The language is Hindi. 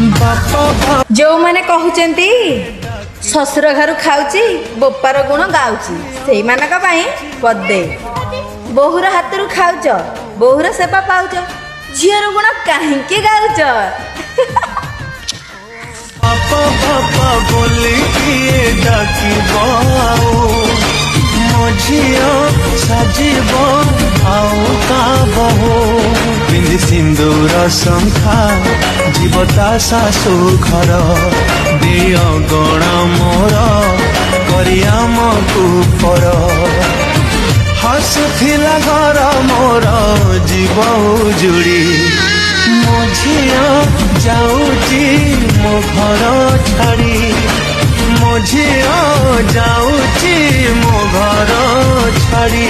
जो मैंने कहते शशुर घर खाऊची बोपार गुण गाऊची से मानक पदे बोहूर हाथ खाऊच बोहूर सेवा पाऊच झीर गुण कहीं गाऊच बापा बोली झियो साजिब आउ का बहु पिंधि सिंदूर शंखा जीवता शाशु घर दिय गण मोर करियामकु पर हसुथिला घर मोर जीव जुड़ी मो झियो जाऊची मो घर छाड़ी मो झियो जाऊची मो घर छाड़ी